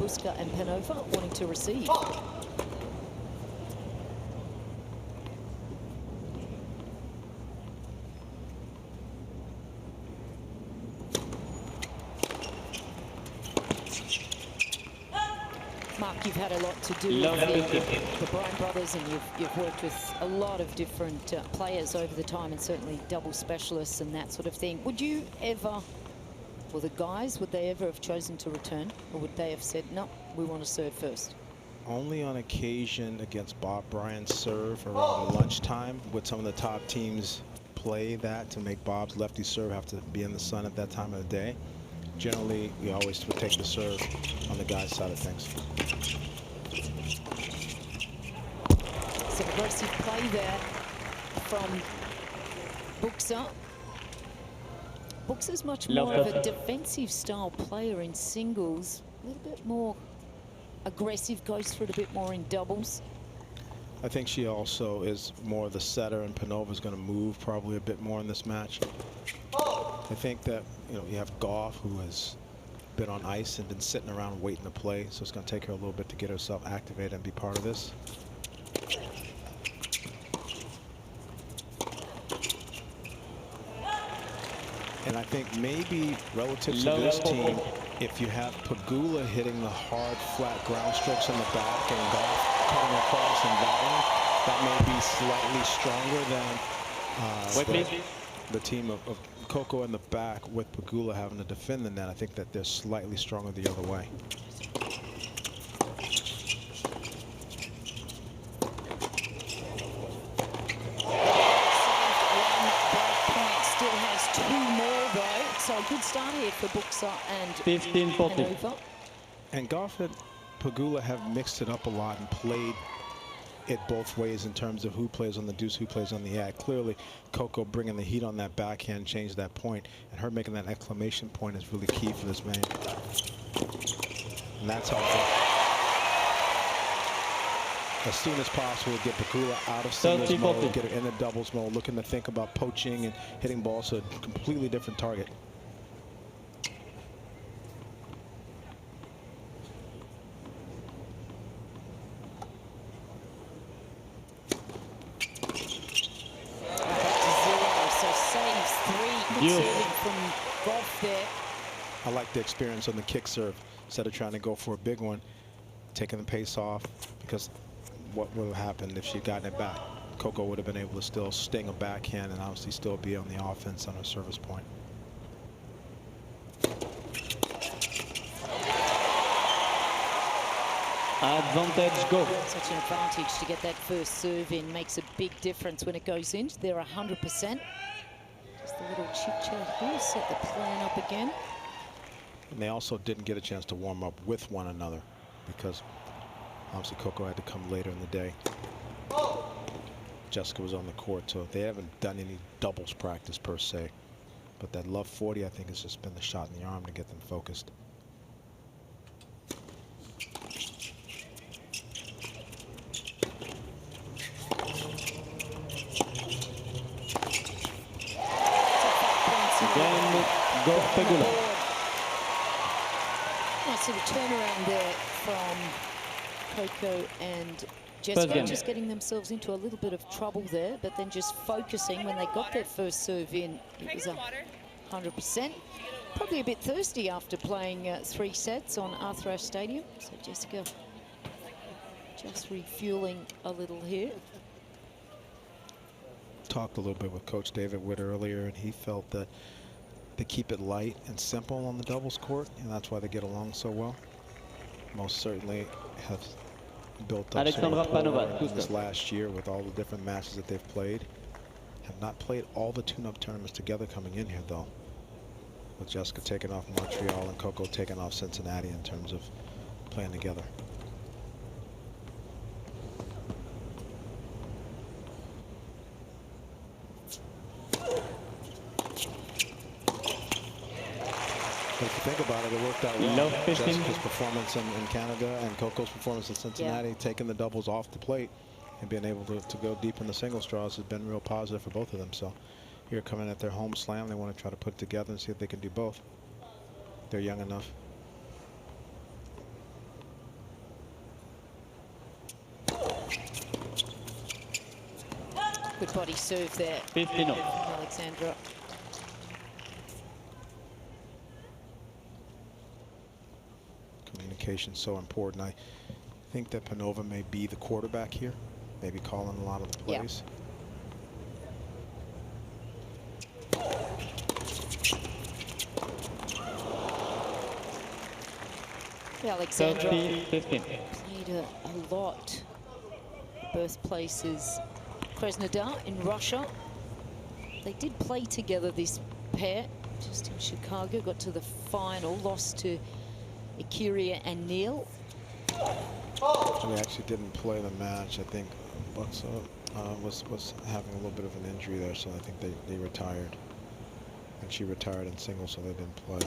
Busca and Panova wanting to receive. Mark, you've had a lot to do with the Bryan brothers, and you've worked with a lot of different players over the time, and certainly double specialists and that sort of thing. Would you ever, well, the guys, would they ever have chosen to return, or would they have said, no, we want to serve first? Only on occasion against Bob Bryan's serve around lunchtime would some of the top teams play that to make Bob's lefty serve have to be in the sun at that time of the day. Generally, we always would take the serve on the guy's side of things. Some aggressive play there from Bucsa. Bucsa's much more of a defensive style player in singles, a little bit more aggressive, goes for it a bit more in doubles. I think she also is more the setter, and Panova's going to move probably a bit more in this match. I think that, you have Gauff, who has been on ice and been sitting around waiting to play, so it's going to take her a little bit to get herself activated and be part of this. And I think maybe relative to this team, if you have Pegula hitting the hard, flat ground strokes in the back and Gauff cutting across and volleying, that may be slightly stronger than the team of Coco in the back, with Pegula having to defend the net. I think that they're slightly stronger the other way. Still has 2 more though, so a good start here for Bucsa and 15-40. And Gauff and Pegula have mixed it up a lot and played it both ways in terms of who plays on the deuce, who plays on the ad. Clearly, Coco bringing the heat on that backhand changed that point, and her making that exclamation point is really key for this man. And that's helpful. As soon as possible, get Pegula out of singles mode, get her in the doubles mode, looking to think about poaching and hitting balls to a completely different target. From Gauff there. I like the experience on the kick serve instead of trying to go for a big one, taking the pace off, because what would have happened if she'd gotten it back? Coco would have been able to still sting a backhand and obviously still be on the offense on her service point. Advantage go. Such an advantage to get that first serve in. Makes a big difference when it goes in. They're 100%. Just a little chit-chat here, set the plan up again. And they also didn't get a chance to warm up with one another because obviously Coco had to come later in the day. Jessica was on the court, so they haven't done any doubles practice per se. But that love 40, I think, has just been the shot in the arm to get them focused. Gauff and Pegula. Nice little turnaround there from Coco and Jessica, just getting themselves into a little bit of trouble there, but then just focusing when they got their first serve in. It was 100%. Probably a bit thirsty after playing 3 sets on Arthur Ashe Stadium. So Jessica just refueling a little here. Talked a little bit with Coach David Witt earlier, and he felt that they keep it light and simple on the doubles court, and that's why they get along so well. Most certainly have built up some rapport in this last year with all the different matches that they've played. Have not played all the tune-up tournaments together coming in here, though, with Jessica taking off Montreal and Coco taking off Cincinnati in terms of playing together. But if you think about it, it worked out well. Jessica's performance in Canada and Coco's performance in Cincinnati, taking the doubles off the plate and being able to go deep in the single straws has been real positive for both of them. So here coming at their home slam, they want to try to put it together and see if they can do both. They're young enough. Good body serve there, 15 all. Alexandra. Communication so important. I think that Panova may be the quarterback here, maybe calling a lot of the plays. Yeah, Alexandra 30-15. played a lot. Birthplace is Krasnodar in Russia. They did play together, this pair, just in Chicago. Got to the final, lost to Akiria and Neil. They actually didn't play the match. I think Bucsa was having a little bit of an injury there, so I think they retired. And she retired in singles, so they didn't play.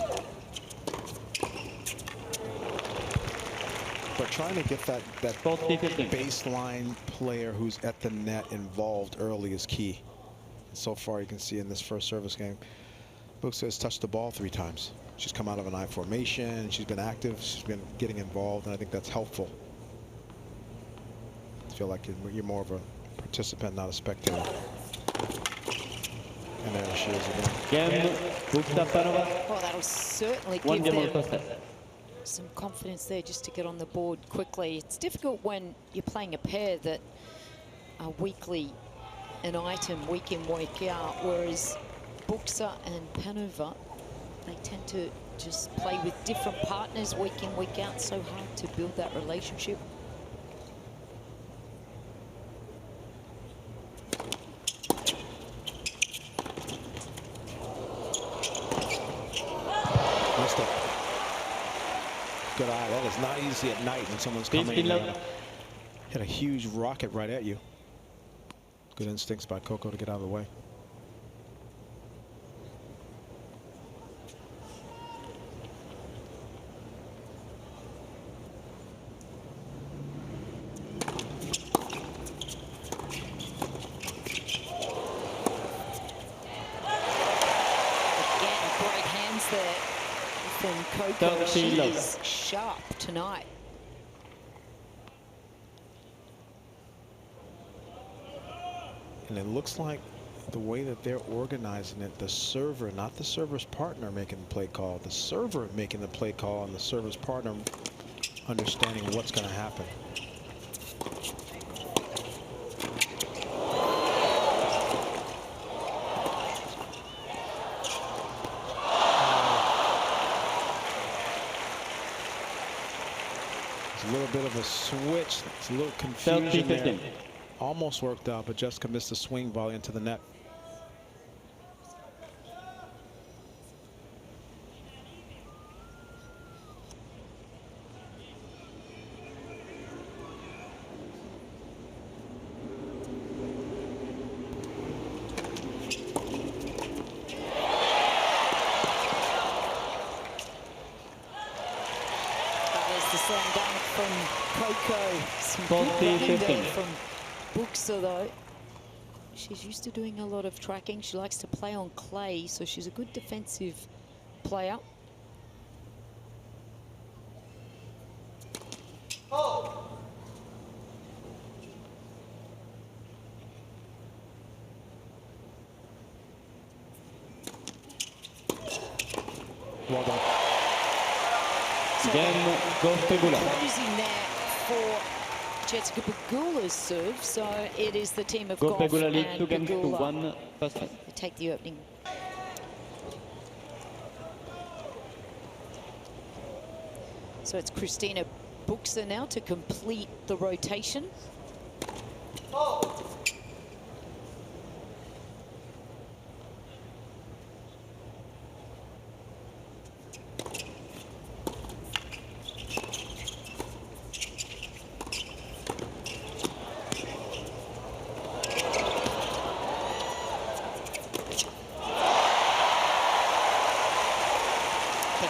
But trying to get that baseline player who's at the net involved early is key. So far, you can see in this first service game, Bucsa has touched the ball 3 times. She's come out of an I formation. She's been active. She's been getting involved, and I think that's helpful. I feel like you're more of a participant, not a spectator. And there she is again. Game, Busca, Panova. Oh, that'll certainly One give game them on first. some confidence there just to get on the board quickly. It's difficult when you're playing a pair that are weekly an item, week in, week out, whereas Bucsa and Panova, they tend to just play with different partners week in, week out. So hard to build that relationship. Good eye. That is not easy at night when someone's coming in. Hit a huge rocket right at you. Good instincts by Coco to get out of the way. Again, great hands there from Coco. She is sharp tonight. And it looks like the way that they're organizing it, the server, not the server's partner making the play call, the server making the play call and the server's partner understanding what's going to happen. It's a little bit of a switch. It's a little confusion there. Almost worked out, but Jessica missed a swing volley into the net. There's the slam dunk from Coco. Some good running there from Bucsa, though. She's used to doing a lot of tracking. She likes to play on clay, so she's a good defensive player. Well done. Game, Gauff and Pegula. Closing there for Jessica Pegula's serve, so it is the team of Gauff Gauff Pegula lead and 2 games to Pegula 1 first set. they take the opening. So it's Christina Bucsa now to complete the rotation.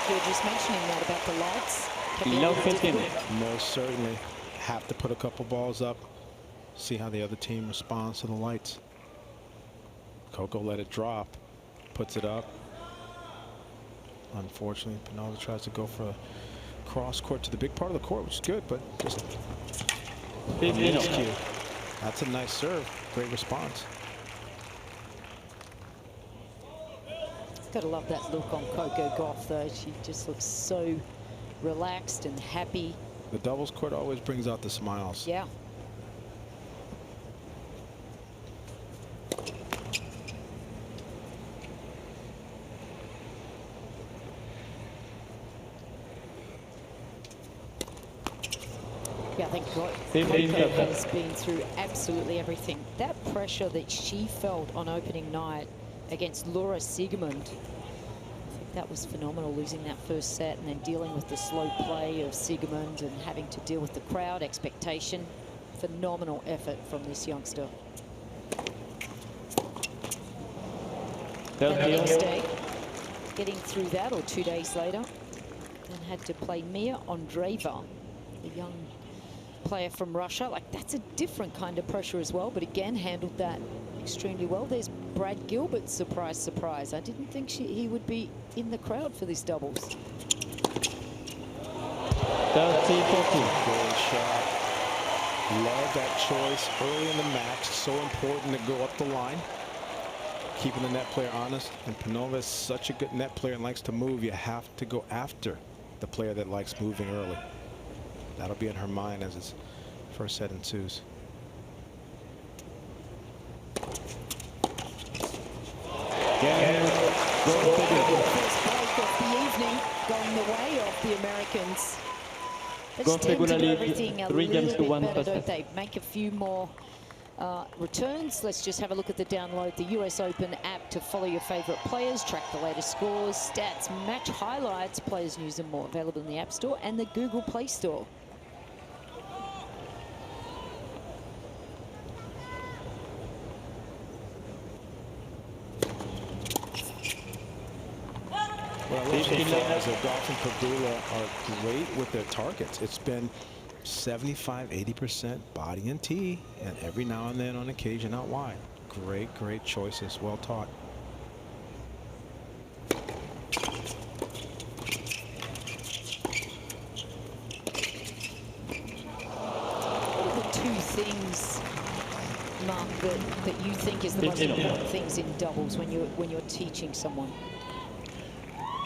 You were just mentioning that about the lights. Most certainly have to put a couple balls up, see how the other team responds to the lights. Coco let it drop, puts it up. Unfortunately, Panova tries to go for a cross court to the big part of the court, which is good, but just miscue. That's a nice serve. Great response. Gotta love that look on Coco Gauff, though. She just looks so relaxed and happy. The doubles court always brings out the smiles. Yeah. Yeah, I think Coco has been through absolutely everything. That pressure that she felt on opening night against Laura Siegemund, I think that was phenomenal, losing that first set and then dealing with the slow play of Siegemund and having to deal with the crowd expectation. Phenomenal effort from this youngster. And the next day, getting through that, or 2 days later, then had to play Mia Andreeva, the young player from Russia. Like, that's a different kind of pressure as well, but again, handled that extremely well. There's Brad Gilbert, surprise, surprise. I didn't think he would be in the crowd for this doubles. 30-14. Great shot. Love that choice early in the match. So important to go up the line. Keeping the net player honest. And Panova is such a good net player and likes to move. You have to go after the player that likes moving early. That'll be in her mind as it's first set in twos. First break of the evening going the way of the Americans. They just tend to do everything a little bit better, don't they? Make a few more returns. Let's just have a look at the download the US Open app to follow your favorite players, track the latest scores, stats, match highlights, players news and more. Available in the App Store and the Google Play Store. Well, I love so far is that Gauff and Pegula are great with their targets. It's been 75–80% body and tee, and every now and then on occasion out wide. Great, great choices. Well taught. What are the two things, Mark, that you think is the most important things in doubles when you're teaching someone?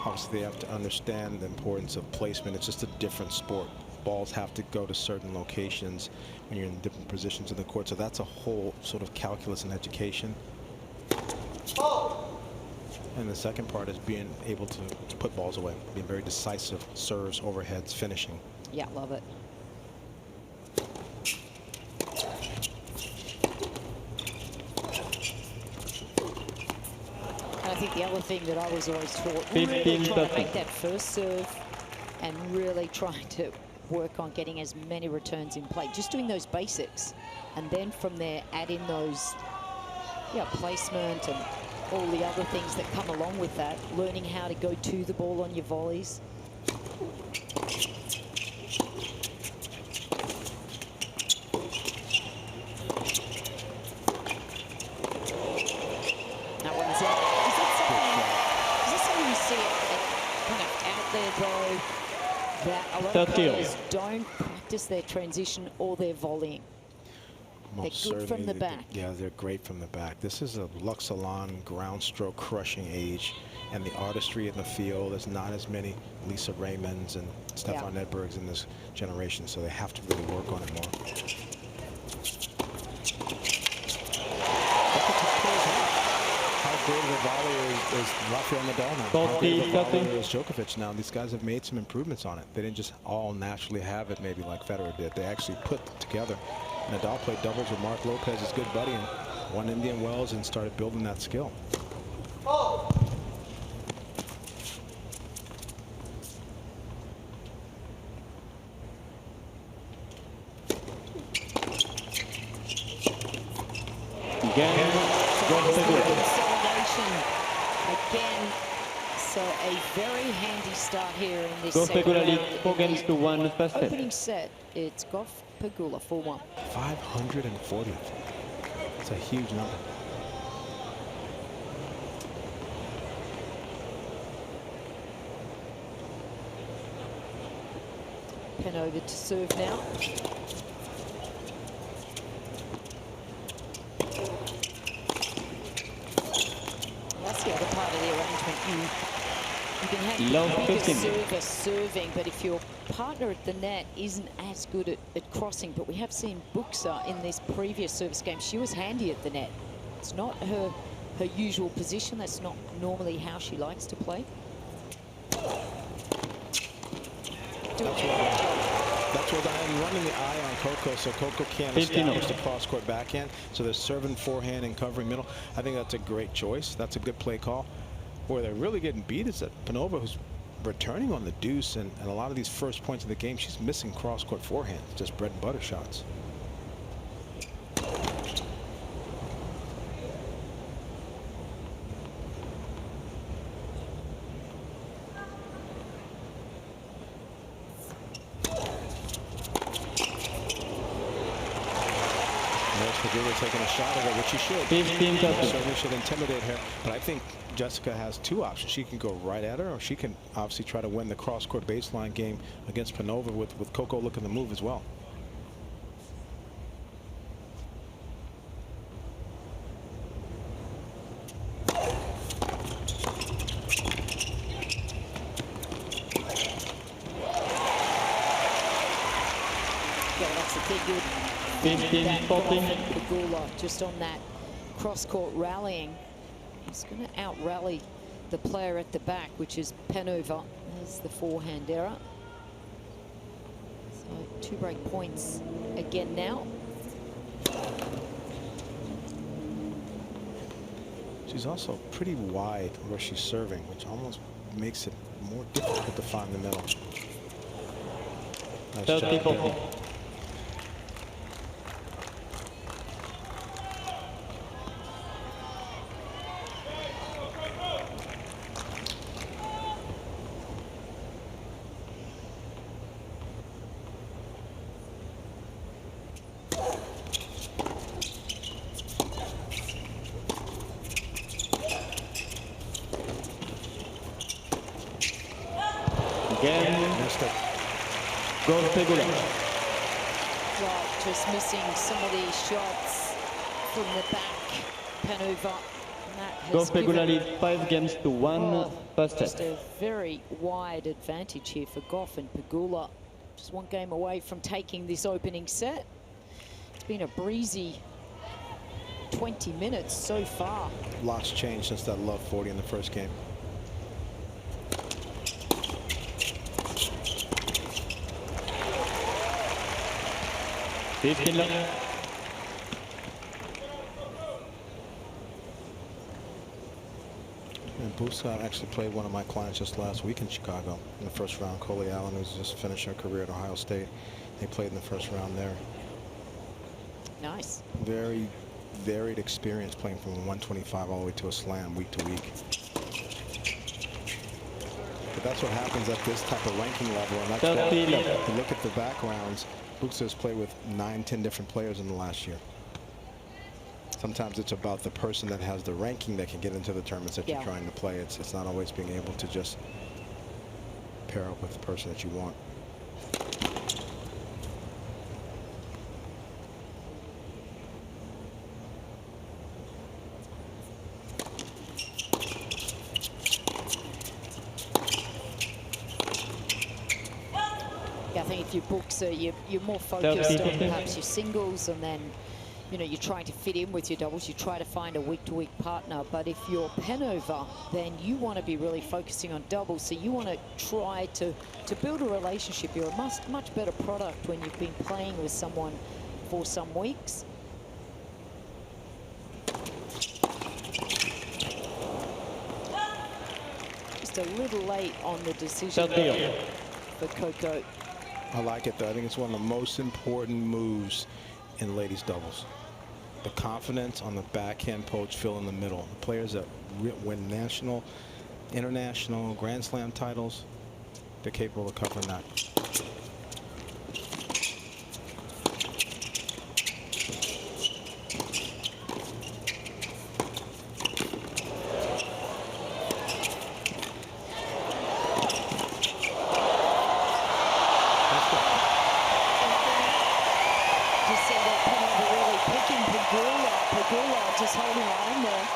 Obviously, they have to understand the importance of placement. It's just a different sport. Balls have to go to certain locations when you're in different positions in the court. So that's a whole sort of calculus and education. And the second part is being able to put balls away, being very decisive, serves, overheads, finishing. Yeah, love it. And I think the other thing that I was always taught, really trying to make that first serve and really trying to work on getting as many returns in play. Just doing those basics. And then from there, add in those placement and all the other things that come along with that. Learning how to go to the ball on your volleys. That one's out. Is this something you see kind of out there, though, that a lot of players don't practice their transition or their volleying? They're good from the back. Yeah, they're great from the back. This is a Luxalon ground stroke crushing age, and the artistry in the field. There's not as many Lisa Raymonds and Stefan Edbergs in this generation, so they have to really work on it more. How great of a volleyer is Rafael Nadal now? How great of a volleyer is Djokovic now? These guys have made some improvements on it. They didn't just all naturally have it, maybe like Federer did. They actually put it together. Nadal played doubles with Mark Lopez, his good buddy, and won Indian Wells and started building that skill. Consolidation again. So a very handy start here in this second round. 4-1 first set. Opening set, it's Gauff Pegula 4-1. 540. It's a huge number. Panova to serve now. That's the other part of the arrangement. management. You can have Love the bigger 15. server serving, but if your partner at the net isn't as good at crossing, but we have seen Bucsa in this previous service game, she was handy at the net. It's not her usual position. That's not normally how she likes to play. That's what I'm running the eye on Coco, so Coco can't establish the cross-court backhand. So they're serving forehand and covering middle. I think that's a great choice. That's a good play call. Where they're really getting beat is that Panova, who's returning on the deuce, and a lot of these first points of the game, she's missing cross-court forehand, just bread and butter shots. Pegula taking a shot at her, which she should. 15 Certainly should intimidate her. But I think Jessica has two options. She can go right at her, or she can obviously try to win the cross-court baseline game against Panova with Coco looking to move as well. Yeah, that's a big good. 15, 14. Pegula just on that cross-court rallying. He's going to out-rally the player at the back, which is Panova. There's the forehand error. So 2 break points again now. She's also pretty wide where she's serving, which almost makes it more difficult to find the middle. Nice 30, job 40. there. Again, Missed it. Gauff and Pegula. Right, just missing some of these shots from the back. Panova. And that has Gauff and Pegula given- lead 5 games to 1 first just set. a very wide advantage here for Gauff and Pegula. Just 1 game away from taking this opening set. It's been a breezy 20 minutes so far. Lots changed since that love 40 in the first game. And Busca actually played one of my clients just last week in Chicago in the first round. Coley Allen, who's just finished her career at Ohio State. They played in the first round there. Nice. Very varied experience playing from 125 all the way to a slam week to week. But that's what happens at this type of ranking level. And that's why you look at the backgrounds. Bucsa has played with 9, 10 different players in the last year. Sometimes it's about the person that has the ranking that can get into the tournaments that you're trying to play. It's not always being able to just pair up with the person that you want. I think if you're Bucsa, you're more focused on perhaps your singles, and then, you know, you're trying to fit in with your doubles. You try to find a week-to-week partner. But if you're Panova, then you want to be really focusing on doubles. So you want to try to build a relationship. You're a much better product when you've been playing with someone for some weeks. Just a little late on the decision for Coco. I like it, though. I think it's one of the most important moves in ladies doubles. The confidence on the backhand poach fill in the middle. The players that win national, international, Grand Slam titles, they're capable of covering that. Just see that Panova really picking Pegula just holding on there.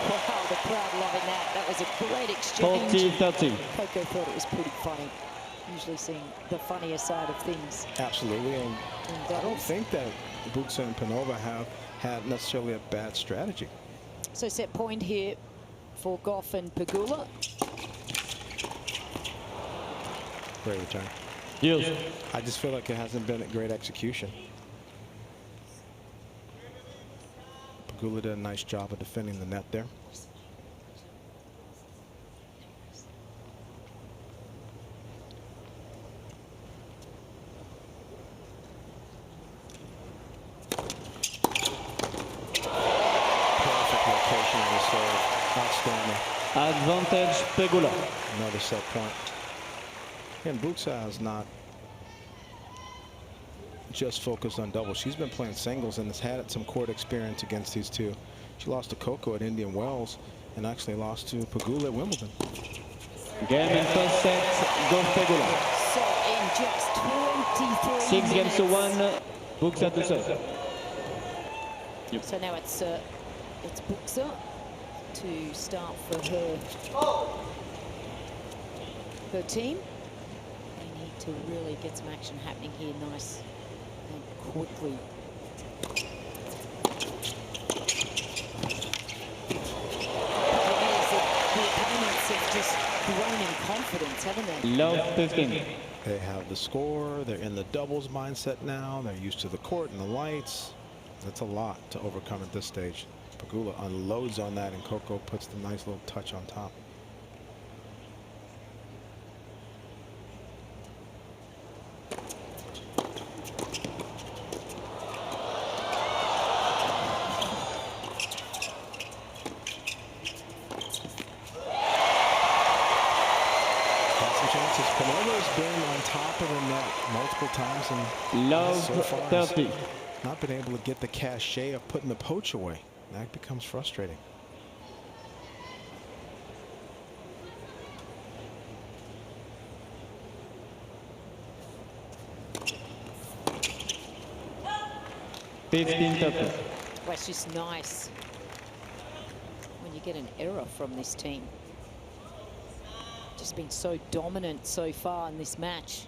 Wow, the crowd loving that. That was a great exchange. 40-30. Coco thought it was pretty funny. Usually seeing the funnier side of things. Absolutely, and I don't think that Bucsa and Panova have had necessarily a bad strategy. So set point here for Gauff and Pegula. Great return. Yes. I just feel like it hasn't been a great execution. Pegula did a nice job of defending the net there. Perfect location on the serve. Outstanding. Advantage Pegula. Another set point. And Bucsa has not just focused on doubles. She's been playing singles and has had some court experience against these two. She lost to Coco at Indian Wells and actually lost to Pegula at Wimbledon. Game in first set, Gauff Pegula. So in just 23 6 games to 1, Bucsa to serve. So now it's Bucsa to start for her team. They need to really get some action happening here, nice and quickly. The opponents have just grown in confidence, haven't they? Love 15. They have the score. They're in the doubles mindset now. They're used to the court and the lights. That's a lot to overcome at this stage. Pegula unloads on that, and Coco puts the nice little touch on top. Panova's been on top of the net multiple times, and Love so far has 30. not been able to get the cachet of putting the poach away. That becomes frustrating. Well, Well, it's just nice when you get an error from this team. Just been so dominant so far in this match.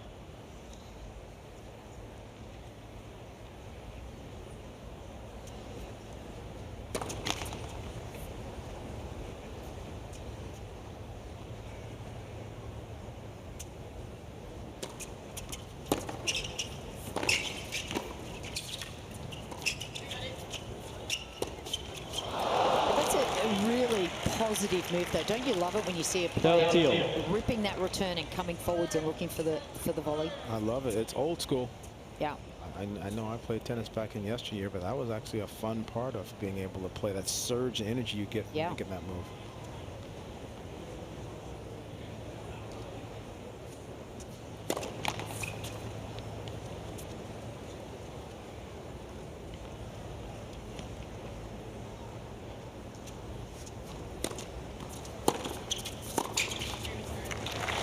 Positive move though. Don't you love it when you see a player ripping that return and coming forwards and looking for the volley? I love it. It's old school. Yeah. I know I played tennis back in yesteryear, but that was actually a fun part of being able to play. That surge of energy you get from making that move.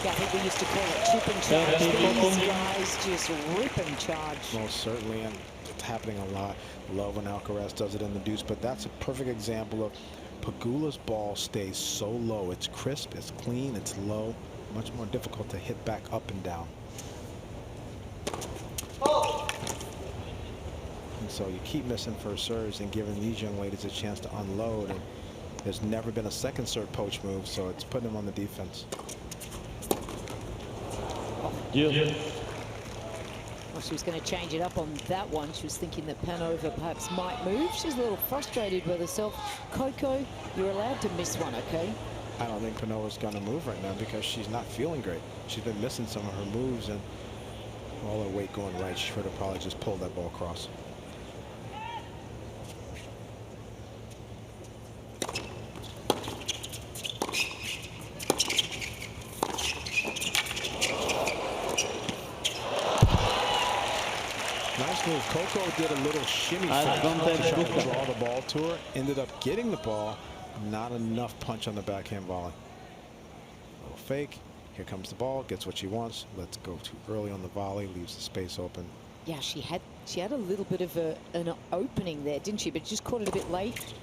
Yeah, I think we used to call it chip and charge. These guys just rip and charge. Most certainly, and it's happening a lot. Love when Alcaraz does it in the deuce, but that's a perfect example of Pegula's ball stays so low. It's crisp, it's clean, it's low. Much more difficult to hit back up and down. And so you keep missing first serves and giving these young ladies a chance to unload. And there's never been a second serve poach move, so it's putting them on the defense. Yeah. Well, she was going to change it up on that one. She was thinking that Panova perhaps might move. She's a little frustrated with herself. Coco, you're allowed to miss one, okay? I don't think Panova's going to move right now because she's not feeling great. She's been missing some of her moves, and all her weight going right, she should have probably just pulled that ball across. Nice move. Coco did a little shimmy fake to draw the ball to her. Ended up getting the ball. Not enough punch on the backhand volley. Little fake. Here comes the ball. Gets what she wants. Let's go too early on the volley. Leaves the space open. Yeah, she had a little bit of an opening there, didn't she? But just caught it a bit late.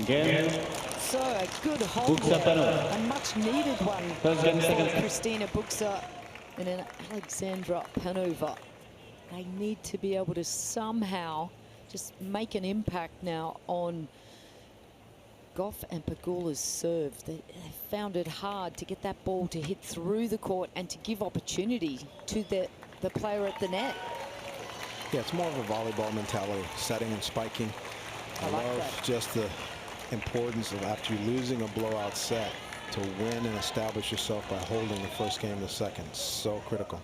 Game. So a good hold Bucsa, there, Panova. a much needed one First game, second for set. Christina Bucsa and then Alexandra Panova. They need to be able to somehow just make an impact now on Gauff and Pegula's serve. They found it hard to get that ball to hit through the court and to give opportunity to the player at the net. Yeah, it's more of a volleyball mentality, setting and spiking. I like love that. just the importance of, after losing a blowout set, to win and establish yourself by holding the first game of the second. So critical.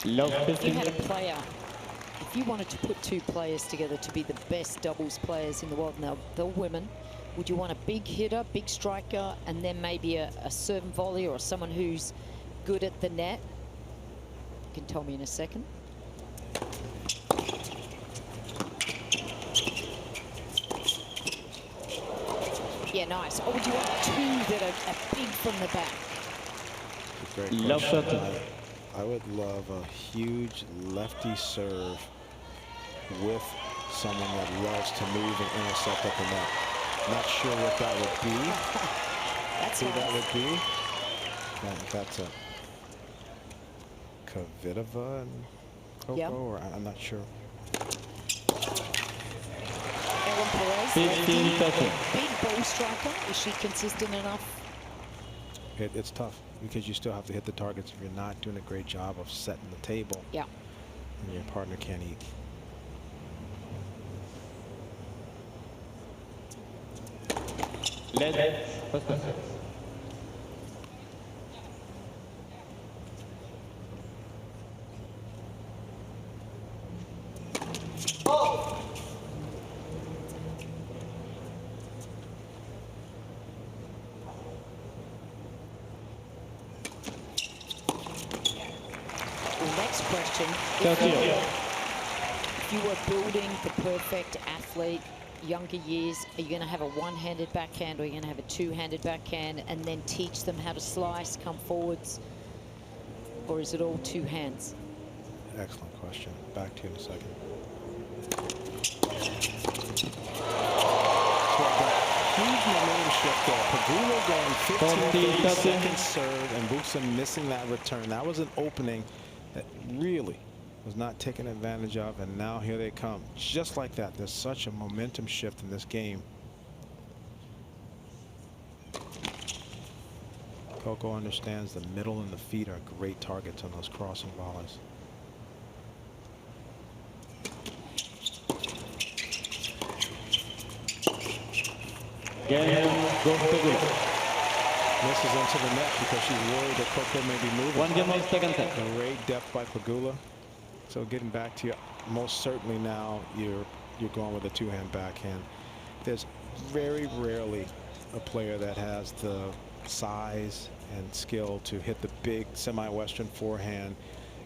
Love If you 15. had a player, if you wanted to put two players together to be the best doubles players in the world, now they're women, would you want a big hitter, big striker, and then maybe a serve and volley or someone who's good at the net? You can tell me in a second. Yeah, nice. Or would you want two that are big from the back? Great Love question. shot. I would love a huge lefty serve with someone that loves to move and intercept at the net. Not sure what that would be. That's Who nice. that would be. If that's a Kvitova and Coco, Yeah. or I'm not sure. Ellen Perez, 15, 13. big ball striker. Is she consistent enough? It's tough because you still have to hit the targets if you're not doing a great job of setting the table. Yeah. And your partner can't eat. Let's first set. Next question. Tokyo. If you were building the perfect athlete, younger years, are you going to have a one-handed backhand or are you going to have a two-handed backhand and then teach them how to slice, come forwards? Or is it all two hands? Excellent question. Back to you in a second. Huge momentum shift there. Pegula going 15, 30 seconds serve, and Bucsa missing that return. That was an opening that really was not taken advantage of, and now here they come. Just like that. There's such a momentum shift in this game. Coco understands the middle and the feet are great targets on those crossing volleys. Game. Gauff and Pegula. Misses into the net because she's worried that Coco may be moving. One game of second set. Great depth by Pegula. So getting back to you, most certainly now you're going with a two-hand backhand. There's very rarely a player that has the size and skill to hit the big semi-western forehand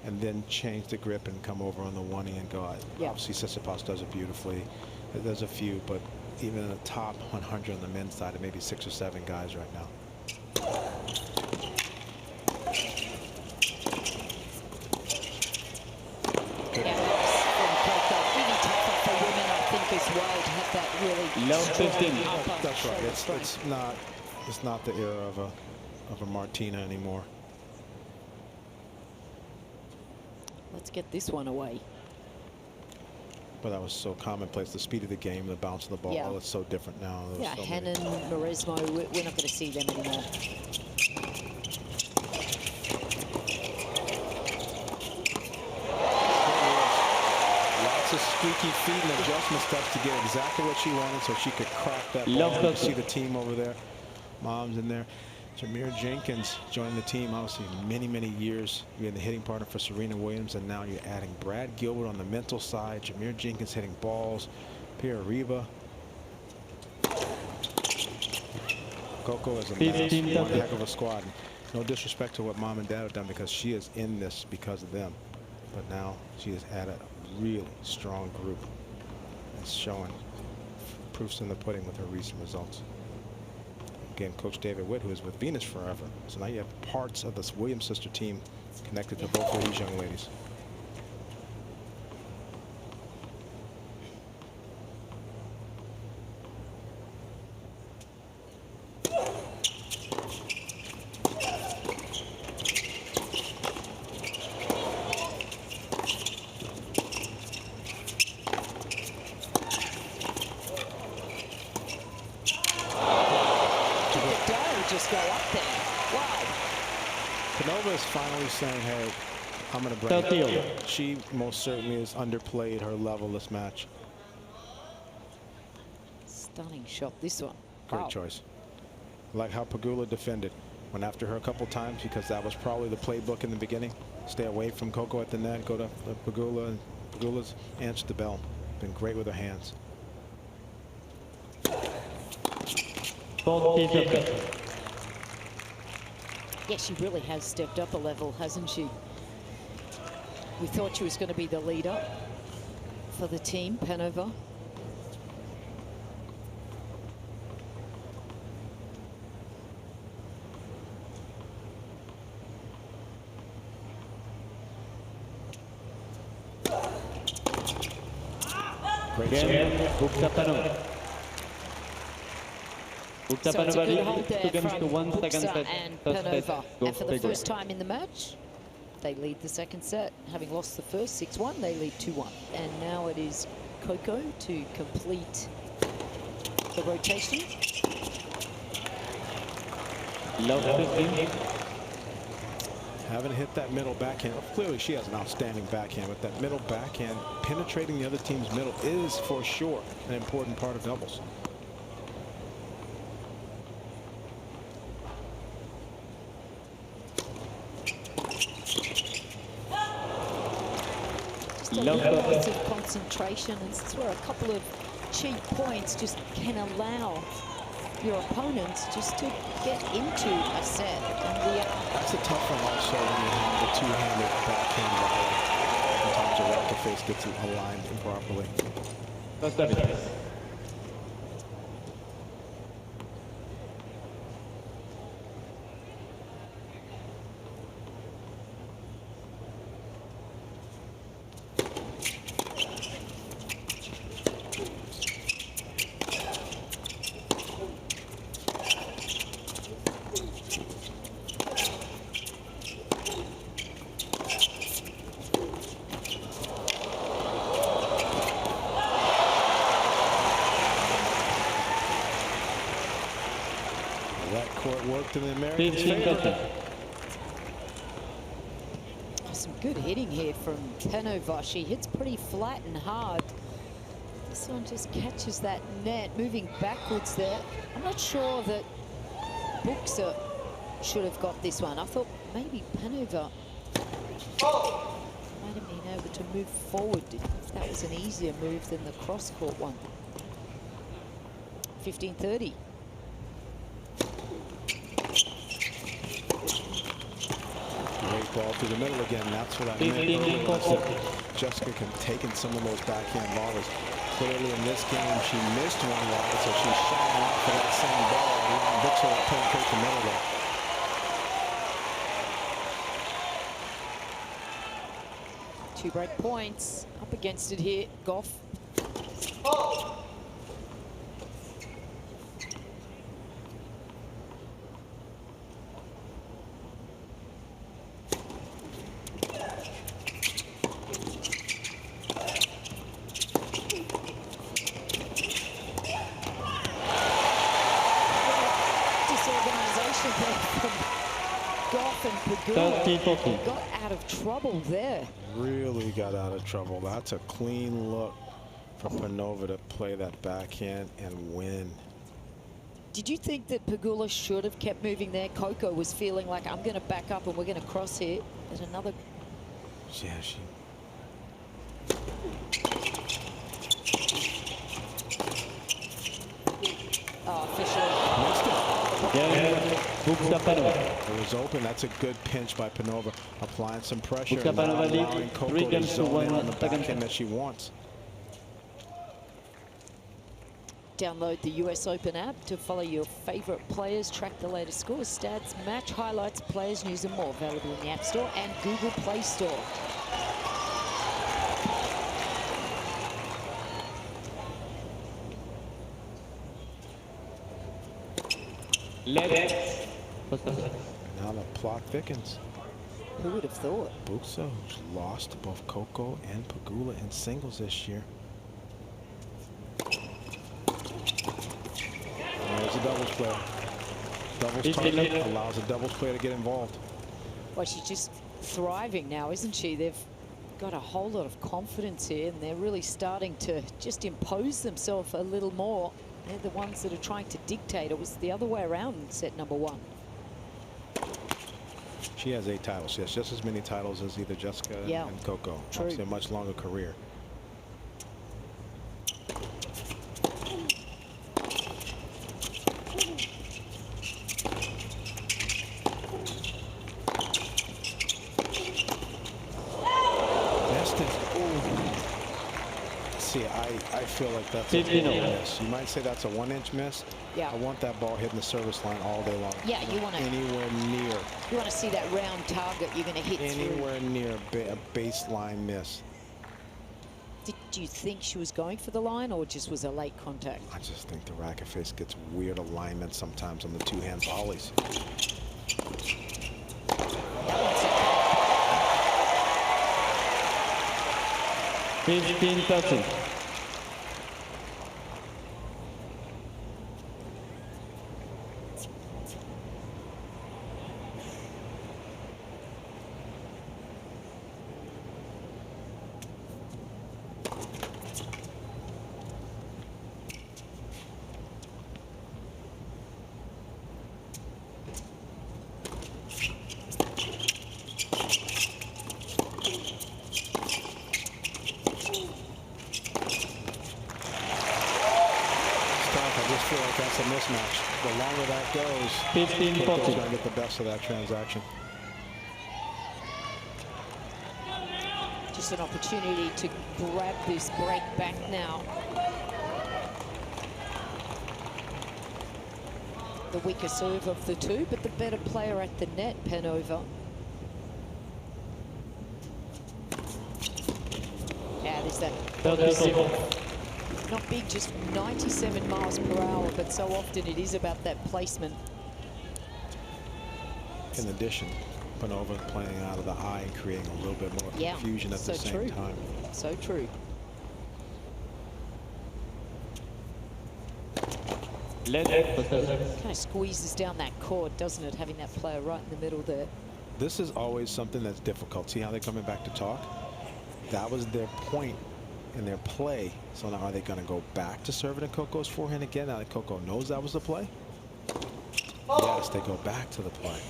and then change the grip and come over on the one-e and go. Yeah. Obviously, Tsitsipas does it beautifully. There's a few, but even in the top 100 on the men's side, maybe 6 or 7 guys right now. Yeah, from Coco. Really tougher for women, I think, as well, to have that really Low strong 15. upper That's right. shoulder strength. It's not the era of a Martina anymore. Let's get this one away. But that was so commonplace. The speed of the game, the bounce of the ball, Yeah. it's so different now. There's Yeah, so Hannon, many. Maresmo, we're not going to see them anymore. Lots of squeaky feet and adjustment steps to get exactly what she wanted so she could crack that ball. Love You that. see the team over there. Mom's in there. Jameer Jenkins joined the team, obviously, many, many years. Being the hitting partner for Serena Williams, and now you're adding Brad Gilbert on the mental side. Jameer Jenkins hitting balls. Pierre Riva. Coco is a mass, one heck of a squad. No disrespect to what mom and dad have done, because she is in this because of them. But now she has added a really strong group. It's showing proofs in the pudding with her recent results. Again, Coach David Witt, who is with Venus forever. So now you have parts of this Williams sister team connected to both of these young ladies. Just go up there. Wow. Panova is finally saying, hey, I'm going to bring it. She most certainly has underplayed her level this match. Stunning shot, this one. Great choice. I like how Pegula defended. Went after her a couple times because that was probably the playbook in the beginning. Stay away from Coco at the net, go to Pegula, and Pegula's answered the bell. Been great with her hands. Yeah, she really has stepped up a level, hasn't she? We thought she was going to be the leader for the team, Panova. Great game. Bucsa Panova. So it's a good hold there from Bucsa Bucsa and Panova. And for the first time in the match, they lead the second set. Having lost the first 6-1, they lead 2-1. And now it is Coco to complete the rotation. Haven't hit that middle backhand. Clearly she has an outstanding backhand, but that middle backhand penetrating the other team's middle is for sure an important part of doubles. Lots of concentration, and this is where a couple of cheap points just can allow your opponents just to get into a set. And that's a tough one also when you have the two-handed backhand volley. Sometimes your racket face gets aligned improperly. That's definitely. To the Americans' favor. Some good hitting here from Panova. She hits pretty flat and hard. This one just catches that net, moving backwards there. I'm not sure that Bucsa should have got this one. I thought maybe Panova might have been able to move forward if that was an easier move than the cross-court one. 15-30. Ball through the middle again. That's what I meant. Jessica can take in some of those backhand volleys. Clearly in this game, she missed one wide, so she's shot out for that same ball. Bucsa will penetrate the middle there. 2 break points. Up against it here, Gauff. Gauff and Pegula got out of trouble there. Really got out of trouble. That's a clean look for Panova to play that backhand and win. Did you think that Pegula should have kept moving there? Coco was feeling like, I'm going to back up and we're going to cross here. There's another. Yeah, she. Oh, officially. It was open. That's a good pinch by Panova. Applying some pressure. Allowing Coco to zone in on the backhand that she wants. download the US Open app to follow your favorite players, track the latest scores, stats, match highlights, players, news, and more. Available in the App Store and Google Play Store. Now the plot thickens. Who would have thought? Bucsa, who's lost to both Coco and Pegula in singles this year. There's a doubles player. Doubles target allows a doubles player to get involved. Well, she's just thriving now, isn't she? They've got a whole lot of confidence here, and they're really starting to just impose themselves a little more. They're the ones that are trying to dictate. It was the other way around in set number 1. She has 8 titles. She has just as many titles as either Jessica and Coco. True. Obviously a much longer career. See, I feel like that's a miss. You might say that's a 1-inch miss. Yeah. I want that ball hitting the service line all day long. Yeah, you want to anywhere near. You want to see that round target you're going to hit anywhere near a baseline miss. Did you think she was going for the line, or just was a late contact? I just think the racket face gets weird alignment sometimes on the 2-hand volleys. 15-13. That's a mismatch. The longer that goes, 15-14. Coco's going to get the best of that transaction. Just an opportunity to grab this break back now. The weaker serve of the two, but the better player at the net, Panova. Yeah, there's that. Not big, just 97 miles per hour, but so often it is about that placement. In addition, Panova playing out of the eye and creating a little bit more confusion at the same time. So true. Kind of squeezes down that court, doesn't it, having that player right in the middle there. This is always something that's difficult. See how they're coming back to talk? That was their point in their play. So now are they going to go back to serving at Coco's forehand again now that Coco knows that was the play? Yes, they go back to the play.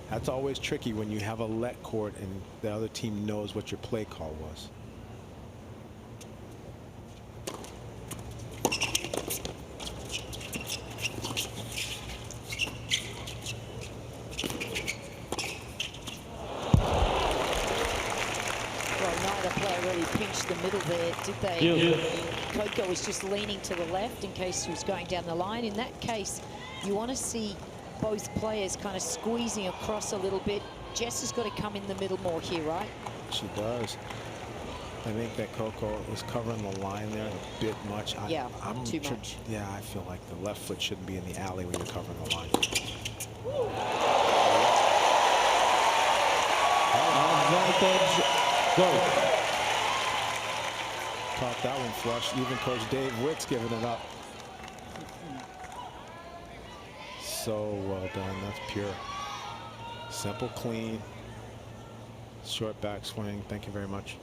That's always tricky when you have a let court and the other team knows what your play call was. The middle there, did they? Coco was just leaning to the left in case he was going down the line. In that case, you want to see both players kind of squeezing across a little bit. Jess has got to come in the middle more here, right? She does. I think that Coco is covering the line there a bit much. I'm too much. Yeah, I feel like the left foot shouldn't be in the alley when you're covering the line. Advantage, go. Caught that one flush. Even Coach Dave Witt's giving it up. So well done. That's pure. Simple, clean. Short backswing. Thank you very much.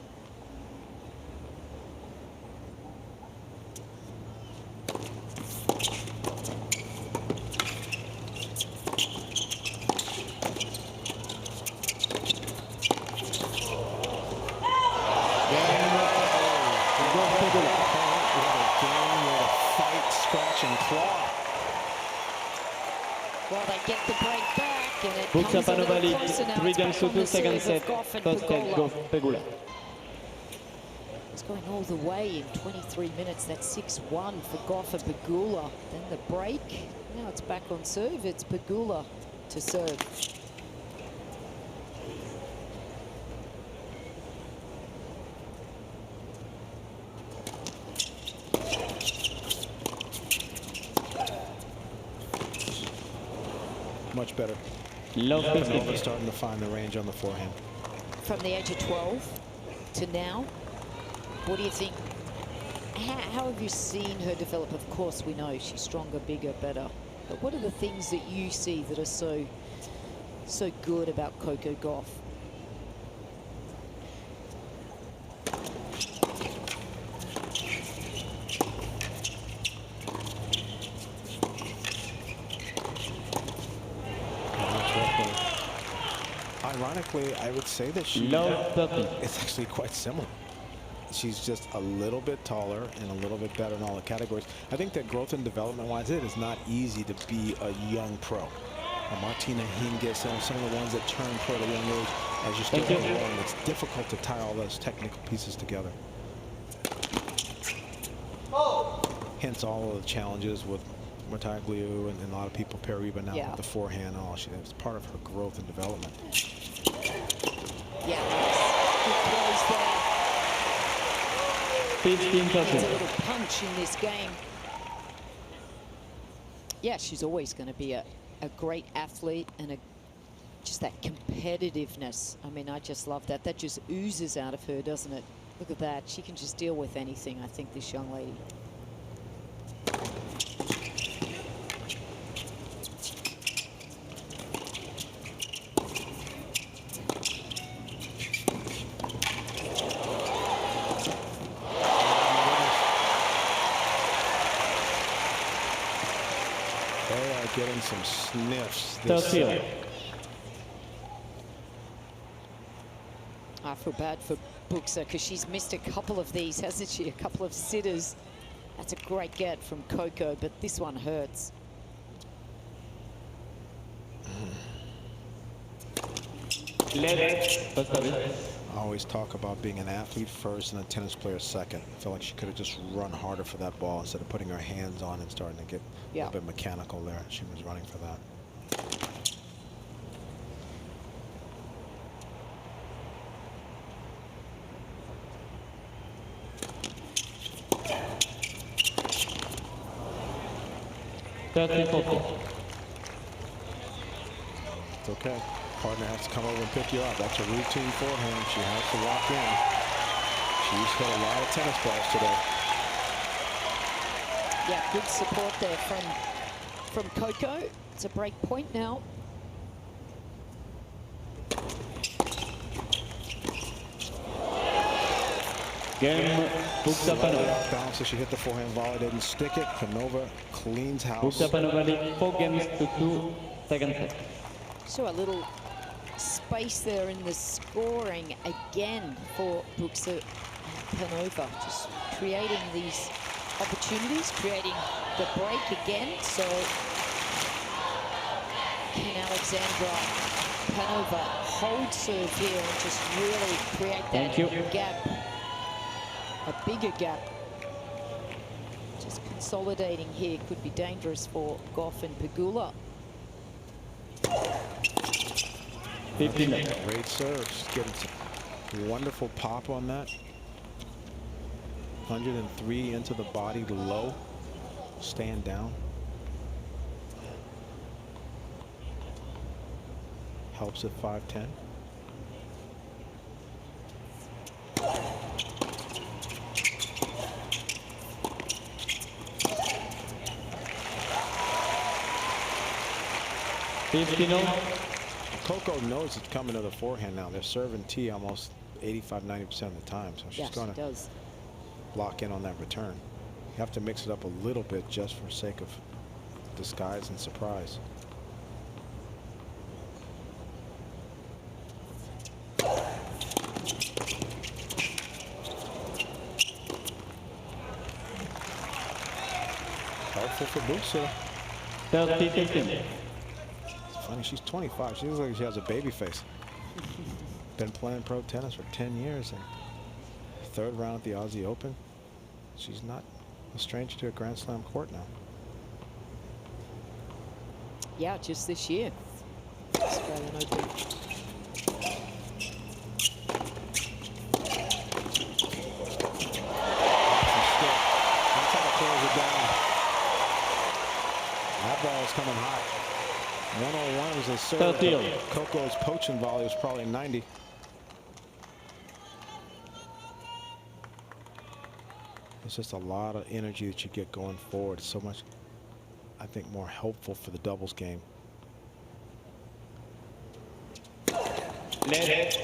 Well, they get the break back, and it Bucsa, comes a little Panova closer now. 3 games to 2, second set, Gauff and first set, Pegula. Gauff, Pegula. going all the way in 23 minutes. That's 6-1 for Gauff and Pegula. Then the break. Now it's back on serve. It's Pegula to serve. Much better. Panova starting to find the range on the forehand. From the age of 12 to now, what do you think? How have you seen her develop? Of course, we know she's stronger, bigger, better. But what are the things that you see that are so good about Coco Gauff? Ironically, I would say that it's actually quite similar. She's just a little bit taller and a little bit better in all the categories. I think that growth and development-wise, it is not easy to be a young pro. Martina Hingis, some of the ones that turn pro at a young age, as you're still growing, it's difficult to tie all those technical pieces together. Hence all of the challenges with Matagliu and a lot of people, Pariba now with the forehand and all. It's part of her growth and development. Yeah, good plays there. 15 Needs a little punch in this game. Yeah, she's always going to be a great athlete and just that competitiveness. I mean, I just love that. That just oozes out of her, doesn't it? Look at that. She can just deal with anything, I think, this young lady. Getting some sniffs. I feel bad for Bucsa because she's missed a couple of these, hasn't she? A couple of sitters. That's a great get from Coco, but this one hurts. I always talk about being an athlete first and a tennis player second. I feel like she could have just run harder for that ball instead of putting her hands on and starting to get a little bit mechanical there. She was running for that. It's okay. Partner has to come over and pick you up. That's a routine forehand. She has to walk in. She's hit a lot of tennis balls today. Yeah, good support there from Coco. It's a break point now. Game, Bucsa Panova. Bounce as she hit the forehand volley, didn't stick it. Panova cleans house. Bucsa Panova lead 4 games to 2 second set. So a little space there in the scoring again for Bucsa and Panova, just creating these opportunities, creating the break again. So can Alexandra Panova hold serve here and just really create that gap, a bigger gap? Just consolidating here could be dangerous for Gauff and Pegula. 15. Great serve. She's getting some wonderful pop on that. 103 into the body low. Stand down. Helps at 5'10". Coco knows it's coming to the forehand now. They're serving T almost 85–90% of the time, so she's going to lock in on that return. You have to mix it up a little bit just for sake of disguise and surprise. Helpful for Bucsa. 30-15. It's funny, she's 25. She looks like she has a baby face. Been playing pro tennis for 10 years and third round at the Aussie Open. She's not a stranger to a Grand Slam court now. Yeah, just this year. Australian Open. That's how to close it down. That ball is coming hot. 101 was a serve. Coco's poaching volley was probably 90. It's just a lot of energy that you get going forward. So much, I think, more helpful for the doubles game. Net.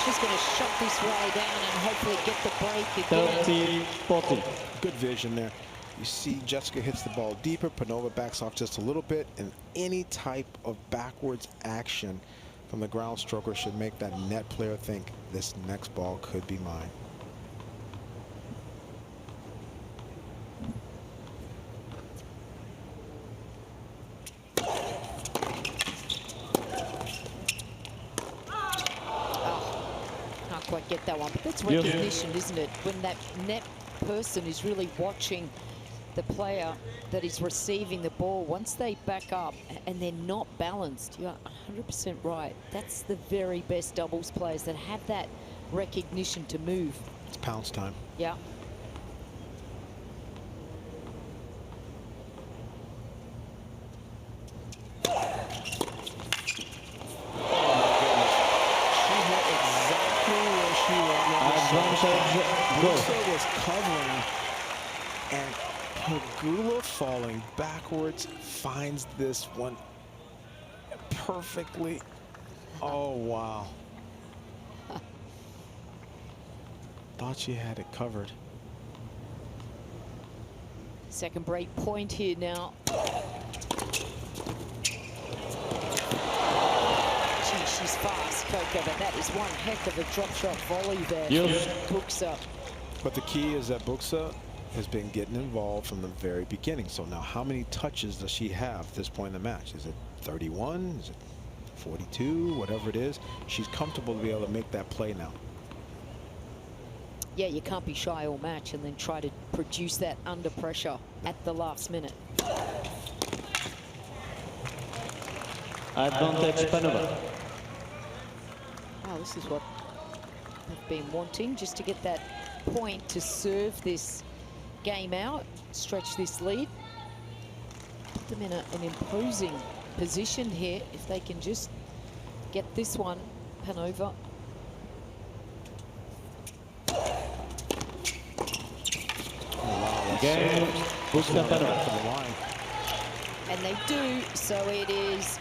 She's going to shut this way down and hopefully get the break again. 30-40. Good vision there. You see Jessica hits the ball deeper. Panova backs off just a little bit. And any type of backwards action from the ground stroker should make that net player think this next ball could be mine. Quite get that one, but that's recognition, isn't it? When that net person is really watching the player that is receiving the ball. Once they back up and they're not balanced, you're 100% right. That's the very best doubles players that have that recognition to move. It's pounce time. Yeah. Bucsa was covering, and Pegula falling backwards finds this one perfectly. Oh, wow. Thought she had it covered. Second break point here now. She's fast, Coco, but that is one heck of a drop shot volley there. Bucsa. But the key is that Bucsa has been getting involved from the very beginning. So now how many touches does she have at this point in the match? Is it 31? Is it 42? Whatever it is. She's comfortable to be able to make that play now. Yeah, you can't be shy all match and then try to produce that under pressure at the last minute. Advantage Panova. Oh, this is what they've been wanting, just to get that point to serve this game out, stretch this lead. Put them in an imposing position here if they can just get this one, Panova. Game, Busca Panova. And they do, so it is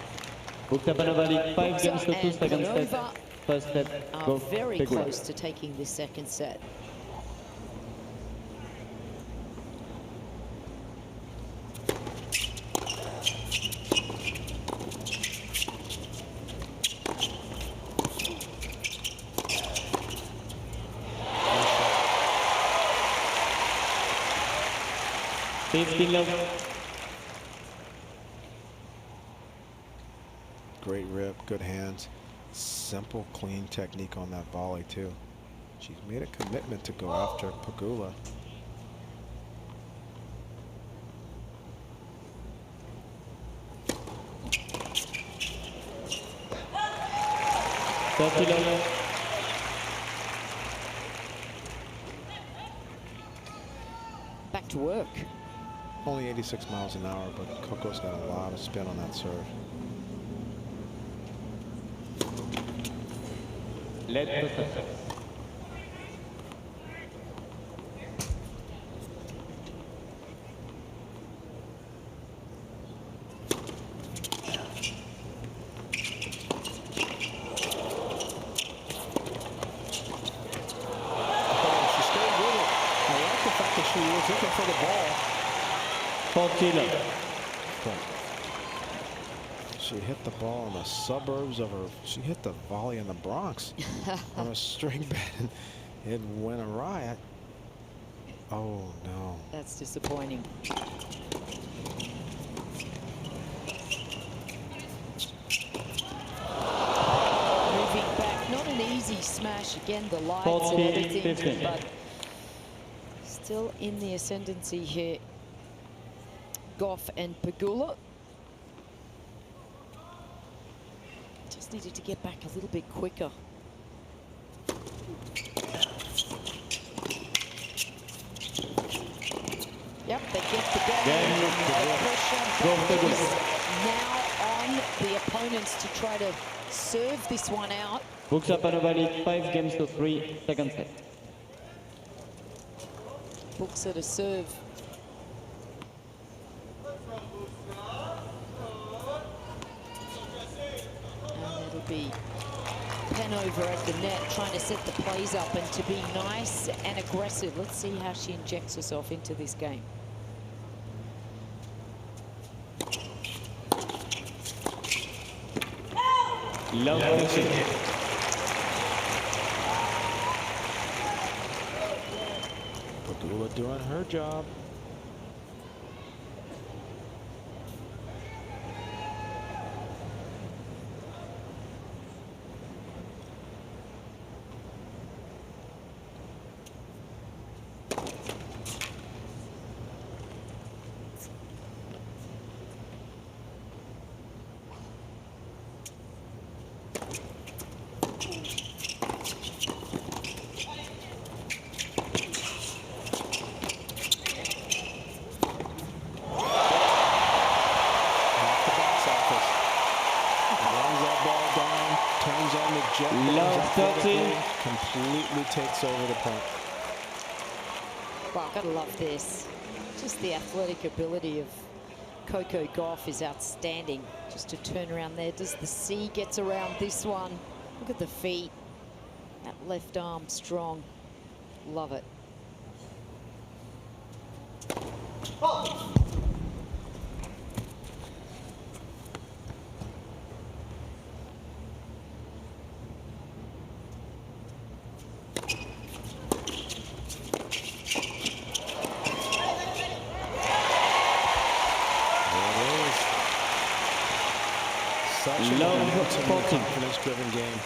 Busca Panova lead 5 games to 2 second set. First set, Gauff very close to taking this second set. Great rip, good hands. Simple, clean technique on that volley, too. She's made a commitment to go after Pegula. Back to work. Only 86 miles an hour, but Coco's got a lot of spin on that serve. Let the set. She was looking for the ball. She hit the ball in the suburbs of her. She hit the volley in the Bronx on a string bat, and it went awry. Oh no. That's disappointing. Moving back, not an easy smash. Again, the lights and everything, but still in the ascendancy here. Gauff and Pegula. Just needed to get back a little bit quicker. Yep, they get the game. The pressure is now on the opponents to try to serve this one out. Bucsa Panova lead 5-3, second set. Bucsa to serve. And it'll be Panova at the net, trying to set the plays up and to be nice and aggressive. Let's see how she injects herself into this game. Love poaching. Pegula doing her job. Completely takes over the point. Wow, gotta love this. Just the athletic ability of Coco Gauff is outstanding. Just to turn around there. Does the C gets around this one? Look at the feet. That left arm strong. Love it. Oh. Confidence-driven game.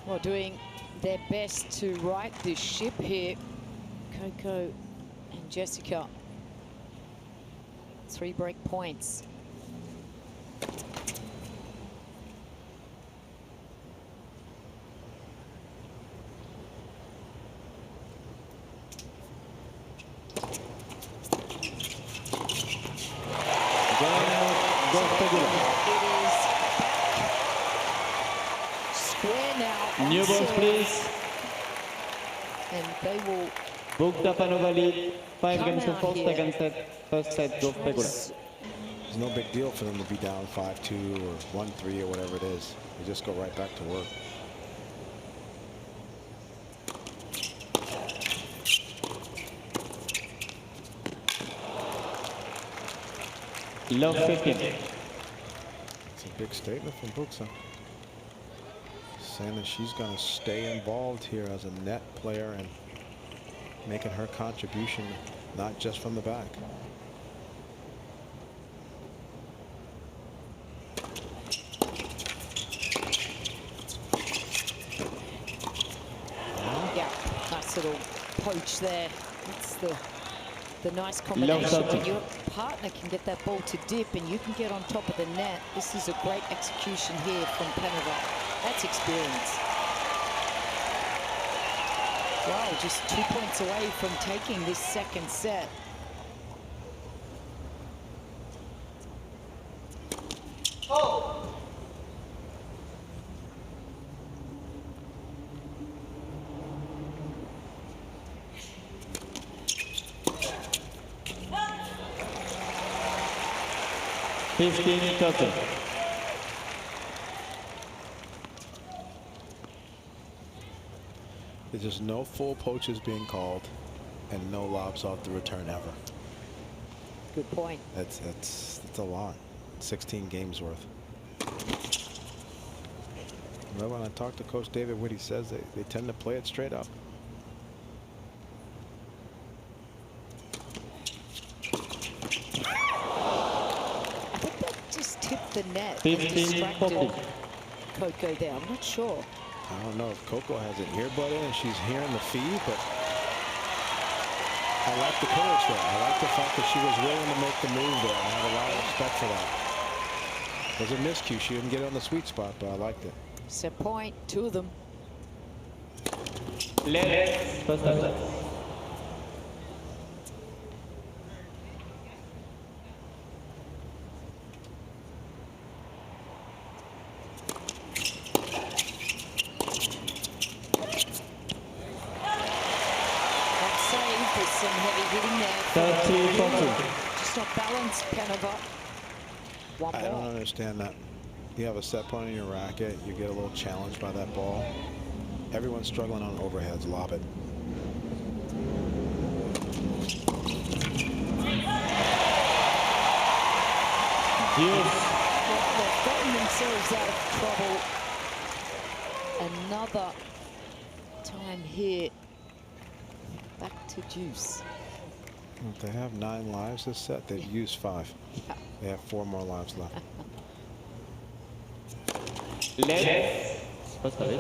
Well, doing their best to right this ship here. Coco and Jessica. 3 break points. New balls, please. And they will. Bucsa Panova lead 5-4, second set, first set, Gauff and Pegula. It's no big deal for them to be down 5-2 or 1-3 or whatever it is. They just go right back to work. Love 15. It's a big statement from Bucsa, saying that she's going to stay involved here as a net player and making her contribution not just from the back. Yeah, nice little poach there. That's the nice combination. When your partner can get that ball to dip and you can get on top of the net, this is a great execution here from Panova. That's experience. Wow, just 2 points away from taking this second set. Oh! There's just no full poaches being called and no lobs off the return ever. good point. That's a lot. 16 games worth. Well, when I talk to Coach David Wood, he says they tend to play it straight up. I think that just tipped the net. 15-40. Coco there. I'm not sure. I don't know if Coco has an earbud in and she's hearing the feed, but I like the courage there. I like the fact that she was willing to make the move there. I have a lot of respect for that. It was a miscue. She didn't get on the sweet spot, but I liked it. Set point, 2 of them. Let's first touch. Some heavy hitting there. 30-40. Just not balanced, Panova. One I more. don't understand that. You have a set point in your racket, you get a little challenged by that ball. Everyone's struggling on overheads, lob it. Well, they've gotten themselves out of trouble. Another time here. Back to Deuce. If they have 9 lives this set, they've used 5. Yeah. They have 4 more lives left. Let's first touch.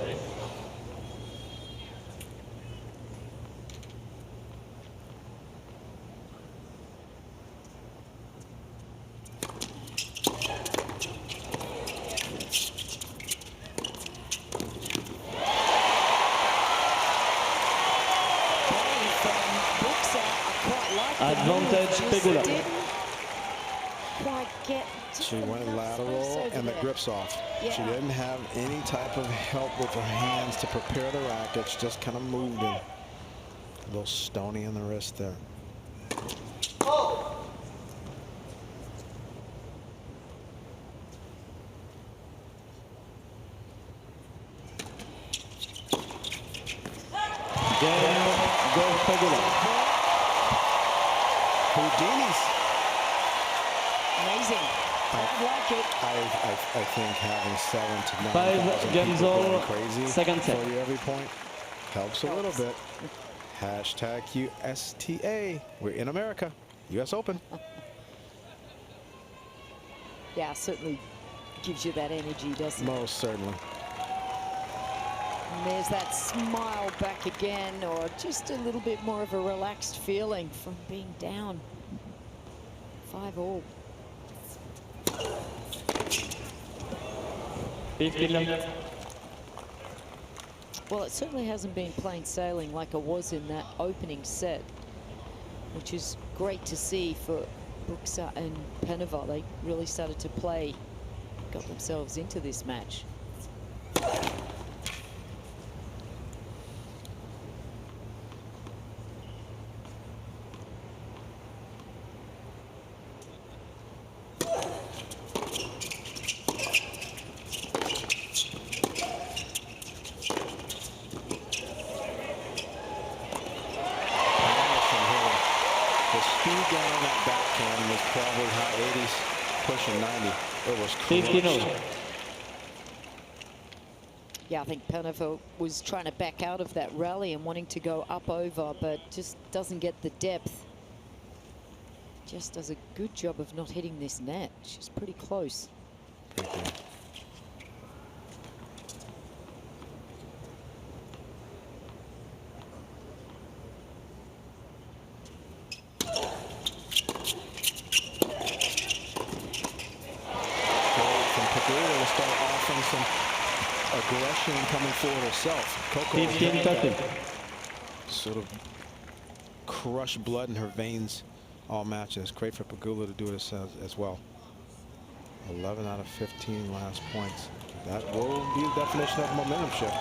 Advantage Pegula. Quite get. She went lateral and the grip's off. Yeah. She didn't have any type of help with her hands to prepare the racket. She just kind of moved in. A little stony in the wrist there. Gauff and Pegula. Houdini's. Amazing. I like it. I think having 7 to 9 5 games people all. going crazy Second set. for you every point helps a little bit. Hashtag USTA. We're in America. US Open. Yeah, certainly gives you that energy, doesn't it? Most certainly. And there's that smile back again, or just a little bit more of a relaxed feeling from being down 5-all. 15. Well, it certainly hasn't been plain sailing like it was in that opening set, which is great to see for Bucsa and Panova. They really started to play, got themselves into this match. Probably high 80s, pushing 90. It was close. Yeah, I think Panova was trying to back out of that rally and wanting to go up over, but just doesn't get the depth. Just does a good job of not hitting this net. She's pretty close. Some aggression coming forward herself. Coco 15-30. sort of crush blood in her veins all matches. Great for Pegula to do it as well. 11 out of 15 last points. That will be the definition of momentum shift.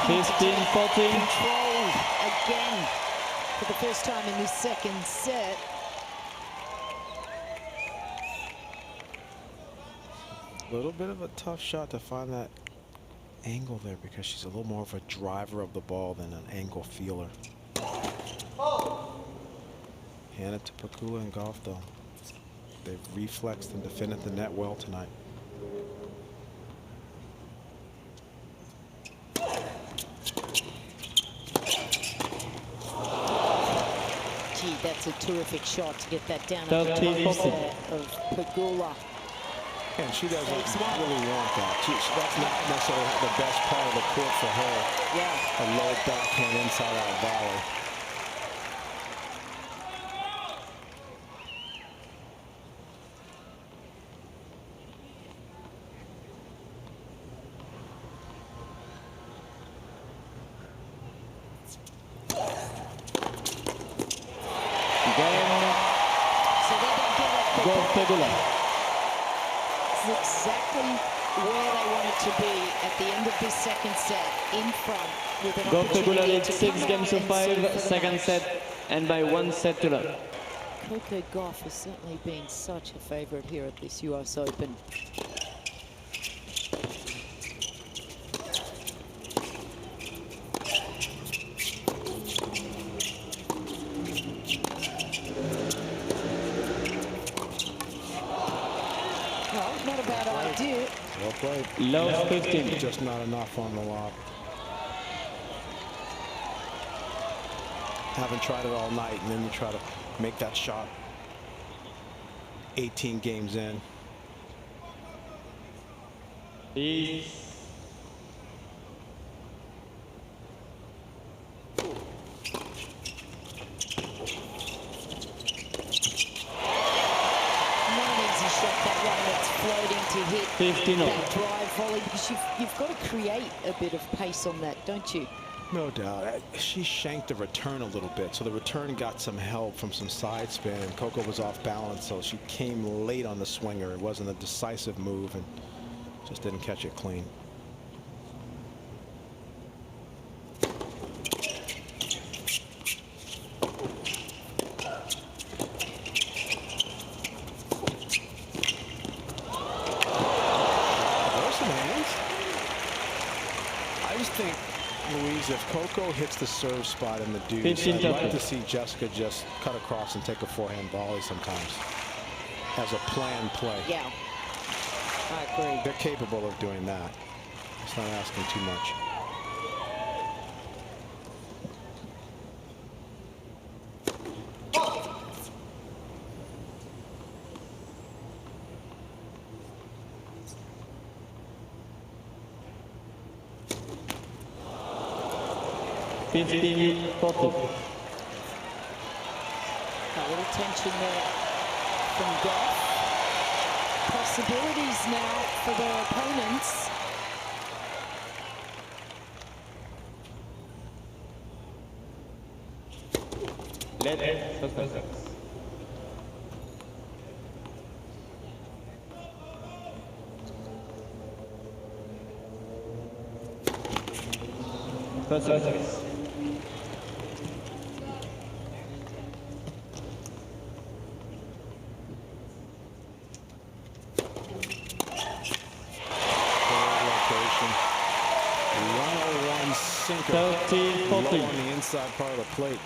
looking 15-14. control again for the first time in this second set. A little bit of a tough shot to find that angle there because she's a little more of a driver of the ball than an angle feeler. Hand it to Pegula and Gauff, though. They've reflexed and defended the net well tonight. Gee, that's a terrific shot to get that down 13-14. of Pegula. And she doesn't really want that. That's not necessarily the best part of the court for her. Yeah. A low backhand inside out volley. Gauff Pegula. This is exactly where they wanted to be at the end of this second set, in front with an Gauff Pegula opportunity leads to 6 come games out to and 5, serve for the second match. set, and by 1 set to love. Coco Gauff has certainly been such a favourite here at this US Open. Well, not a bad idea. Well played. Love 15. Just not enough on the lob. Haven't tried it all night, and then you try to make that shot 18 games in. Peace. To hit 15 that drive volley, because you've got to create a bit of pace on that, don't you? No doubt. She shanked the return a little bit, so the return got some help from some side spin, and Coco was off balance, so she came late on the swinger. It wasn't a decisive move and just didn't catch it clean. If Coco hits the serve spot in the deuce, I'd like to see Jessica just cut across and take a forehand volley sometimes as a planned play. Yeah, I agree. They're capable of doing that. It's not asking too much. A little tension there from Gauff. Possibilities now for their opponents. Sinker. 13-14. Low on the inside part of the plate.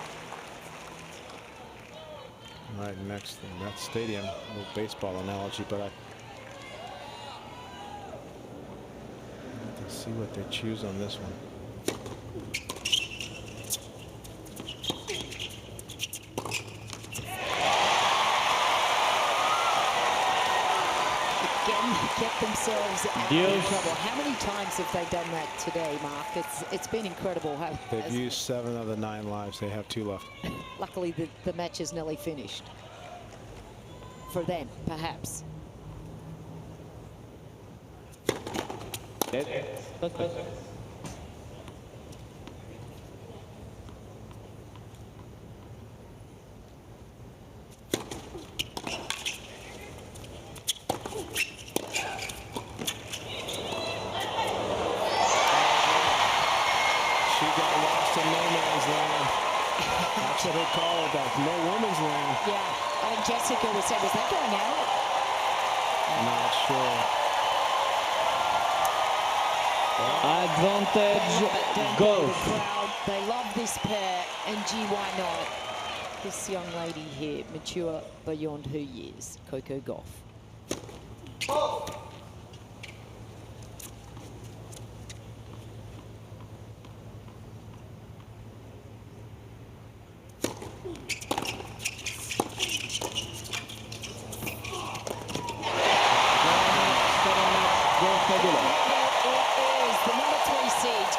Right next to that stadium, a little baseball analogy, but I let's see what they choose on this one. Get themselves out of trouble. How many times have they done that today, Mark? It's been incredible. They've used 7 of the 9 lives. They have 2 left. Luckily, the match is nearly finished. For them, perhaps. Coco was saying, was that going out? Not sure. Advantage, Gauff. They love this pair, and gee, why not? This young lady here, mature beyond her years, Coco Gauff.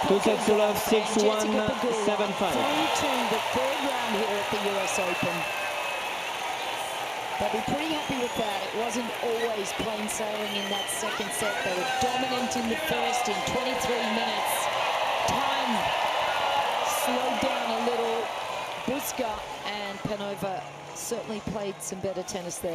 Two sets to love, 6-1, 7-5. Through to the third round here at the US Open. They'll be pretty happy with that. It wasn't always plain sailing in that second set. They were dominant in the first in 23 minutes. Time slowed down a little. Busca and Panova certainly played some better tennis there.